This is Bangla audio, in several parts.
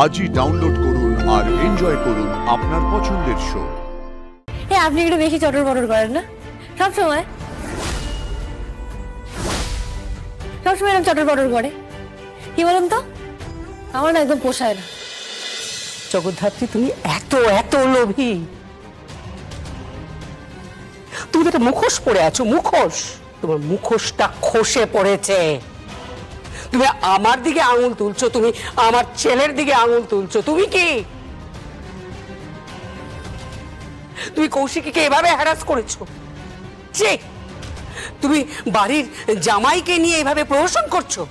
আজই ডাউনলোড করুন আর এনজয় করুন আপনার পছন্দের শো। আপনি একটু বেশি চটর পটর করেন না সবসময় এরকম চটর পটর করে, কি বলুন তো? আমার না একদম পোষায় না। জগদ্ধাত্রী, তুমি এত এত লোভী। তুমি একটা মুখোশ পরে আছো, মুখোশ। তোমার মুখোশটা খসে পড়েছে। তুমি আমার দিকে আঙুল তুলছো, তুমি আমার ছেলের দিকে আঙুল তুলছো। তুমি কি তুমি কৌশিকীকে এভাবে হ্যারাস করেছো? তুমি বাড়ির জামাইকে নিয়ে এভাবে প্রহসন করছো?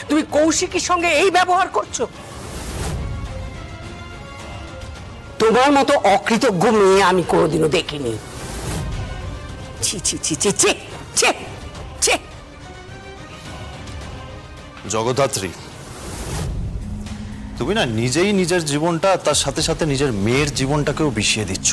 তুমি কৌশিকীর সঙ্গে এই ব্যবহার করছো? তোমার মতো অকৃতজ্ঞ মেয়ে আমি কোনোদিনও দেখিনি। ছি ছি ছি ছি ছি ছি ছি। জগদ্ধাত্রী, তুমি না নিজেই নিজের জীবনটা তার সাথে সাথে নিজের মেয়ের জীবনটাকেও বিষিয়ে দিচ্ছ।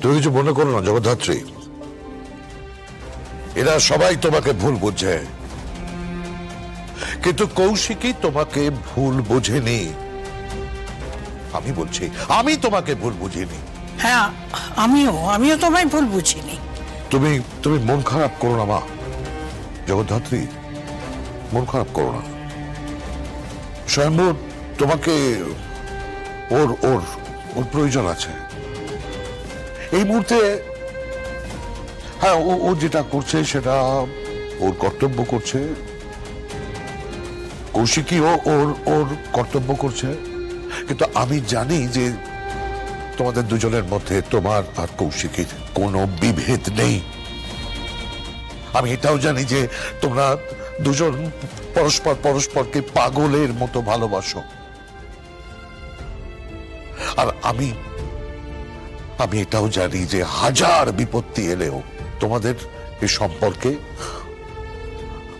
তুমি কিছু মনে করো না জগদ্ধাত্রী। এরা সবাই তোমাকে ভুল বুঝে, কিন্তু কৌশিকী তোমাকে ভুল বোঝেনি। আমি বলছি, আমি তোমাকে ভুল বুঝিনি। হ্যাঁ, আমিও তোমায় ভুল বুঝিনি। তুমি মন খারাপ করো না মা। জগদ্ধাত্রী, মন খারাপ করো না। স্বয়ম্ভর তোমাকে ওর ওর ওর প্রয়োজন আছে এই মুহূর্তে। হ্যাঁ, ও যেটা করছে সেটা ওর কর্তব্য করছে। কৌশিকীও ওর কর্তব্য করছে, কিন্তু আমি জানি যে তোমাদের দুজনের মধ্যে, তোমার আর কৌশিকীর কোনো বিভেদ নেই। আমি এটাও জানি যে তোমরা দুজন পরস্পরকে পাগলের মতো ভালোবাসো। আর আমি এটাও জানি যে হাজার বিপত্তি এলেও তোমাদের এই সম্পর্কে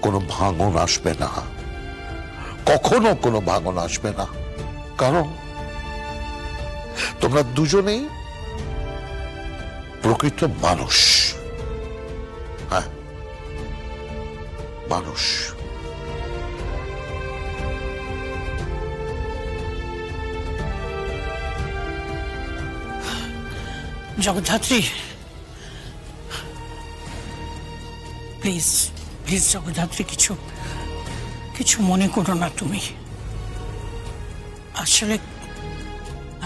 কোনো ভাঙন আসবে না, কখনো কোনো ভাঙন আসবে না। কারণ তোমরা দুজনেই প্রকৃত মানুষ। হ্যাঁ, মানুষ। জগদ্ধাত্রী, প্লিজ প্লিজ জগদ্ধাত্রী, কিছু মনে করো না তুমি।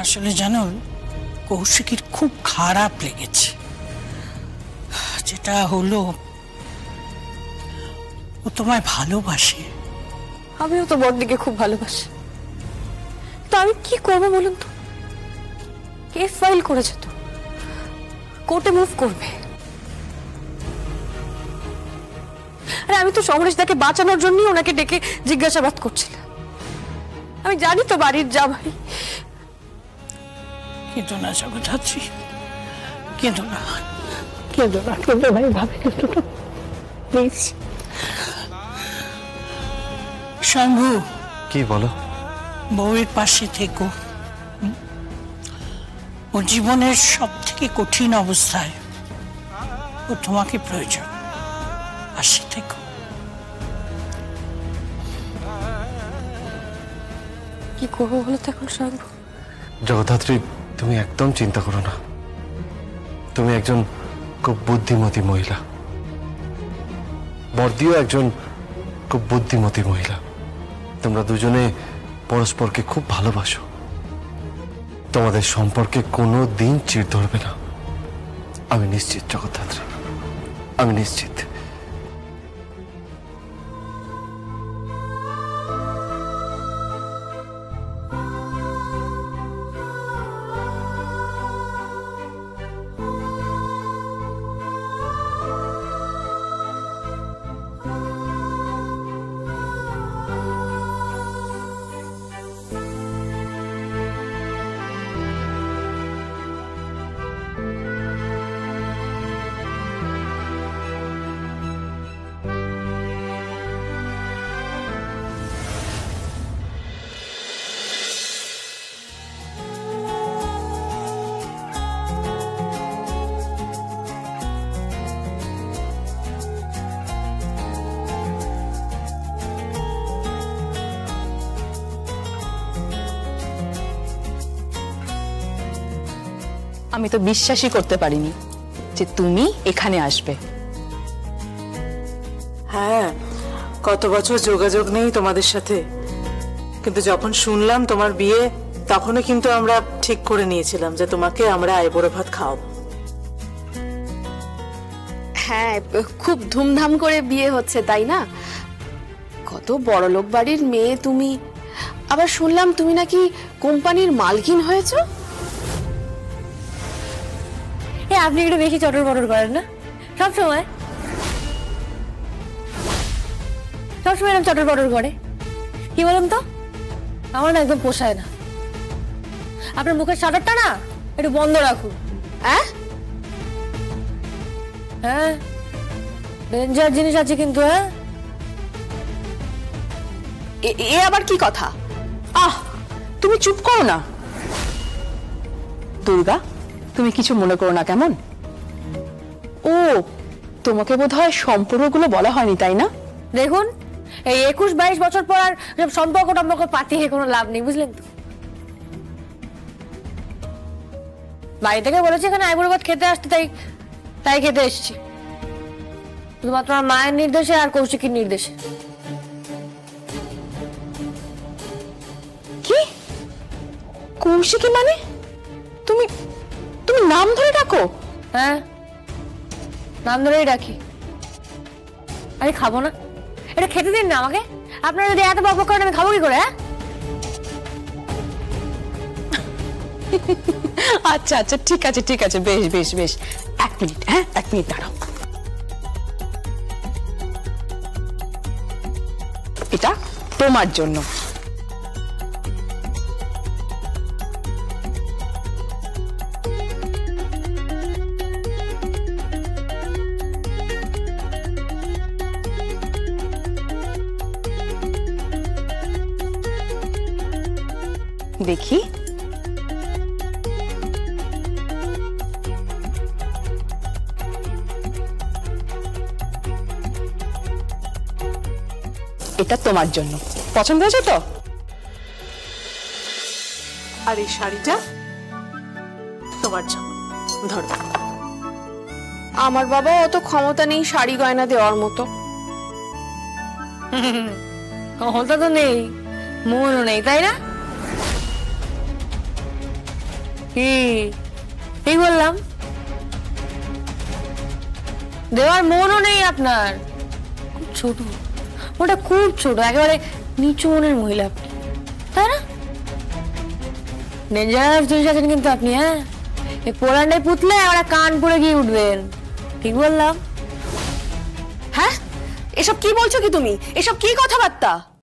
আসলে জানো, কৌশিকীর খুব খারাপ লেগেছে। যেটা হলো, ও তোমায় ভালোবাসে। আমিও তো বড়দিকে খুব ভালোবাসি। তো আমি কি করবো বলুন তো? কেস ফাইল করেছে তো, কোর্টে মুভ করবে। আরে আমি তো সমরেশদাকে বাঁচানোর জন্যই ওনাকে ডেকে জিজ্ঞাসাবাদ করছিলাম। আমি জানি তো বাড়ির জামাই। কিন্তু না জগদ্ধাত্রী, কিন্তু না এইভাবে কিন্তু না, প্লিজ। শম্ভু, কি বলো? বউয়ের পাশে থেকো। ওর জীবনের সব থেকে কঠিন অবস্থায় ও তোমাকে প্রয়োজন, পাশে থেকো। কি করবো বলো তো এখন শম্ভু? জগদ্ধাত্রী, তুমি একদম চিন্তা করো না। তুমি একজন খুব বুদ্ধিমতী মহিলা, বর্দিও একজন খুব বুদ্ধিমতী মহিলা। তোমরা দুজনে পরস্পরকে খুব ভালোবাসো। তোমাদের সম্পর্কে কোনো দিন চিড় ধরবে না, আমি নিশ্চিত জগদ্ধাত্রী, আমি নিশ্চিত। আমি তো বিশ্বাসই করতে পারিনি যে তুমি এখানে আসবে। হ্যাঁ, কত বছর যোগাযোগ নেই তোমাদের সাথে, কিন্তু যখন শুনলাম তোমার বিয়ে তখনই কিন্তু আমরা ঠিক করে নিয়েছিলাম যে তোমাকে আমরা আইবুড়ো ভাত খাওয়াবো। হ্যাঁ, খুব ধুমধাম করে বিয়ে হচ্ছে তাই না? কত বড়লোক বাড়ির মেয়ে তুমি, আবার শুনলাম তুমি নাকি কোম্পানির মালকিন হয়েছো। আপনি একটু বেশি চটর বটর করেন না সবসময়, সবসময় এরকম চটর বটর করে। কি বলুন তো, আমার না একদম পোষায় না। আপনার মুখের শাটারটা না একটু বন্ধ রাখুন। হ্যাঁ হ্যাঁ, ডেঞ্জার জিনিস আছে কিন্তু। হ্যাঁ, এ আবার কি কথা? তুমি চুপ করো না দুর্গা, তুমি কিছু মনে করো না কেমন? ও তোমাকে বোধহয় সম্পর্কগুলো বলা হয়নি তাই না? দেখুন, এই 21-22 বছর পর আর সম্পর্ক টম্পর্ক পাতিয়ে কোনো লাভ নেই, বুঝলেন তো। বাড়ি থেকে বলেছে এখানে আইবুড়ো ভাত খেতে আসতে, তাই খেতে এসেছি, শুধুমাত্র আমার মায়ের নির্দেশে আর কৌশিকীর নির্দেশে। কি কৌশিকী মানে? তুমি তুমি নাম ধরে ডাকো? হ্যাঁ, নাম ধরেই রাখি। আরে খাবো না, এটা খেতে দিন না আমাকে। আপনারা যদি এত বকবক করেন আমি খাবো কি করে? হ্যাঁ, আচ্ছা আচ্ছা, ঠিক আছে ঠিক আছে, বেশ বেশ বেশ, 1 মিনিট, হ্যাঁ 1 মিনিট দাঁড়াও। এটা তোমার জন্য। দেখি, এটা তোমার জন্য। পছন্দ হয়েছে তো? আর এই শাড়িটা তোমার জন্য, ধরো। আমার বাবা অত ক্ষমতা নেই শাড়ি গয়না দেওয়ার মতো। ক্ষমতা তো নেই, মনও নেই, তাই না? কি বললাম? দেওয়ার মনও নেই আপনার, খুব ছোট, ওটা খুব ছোট, একেবারে নিচু মনের মহিলা আপনি, তাই না? ডেঞ্জারাস জিনিস আছেন কিন্তু আপনি। হ্যাঁ, এই পোল্যান্ডে পুতলে আমরা কান পড়ে গিয়ে উঠবেন। ঠিক বললাম? হ্যাঁ, এসব কি বলছো কি তুমি? এসব কি কথাবার্তা?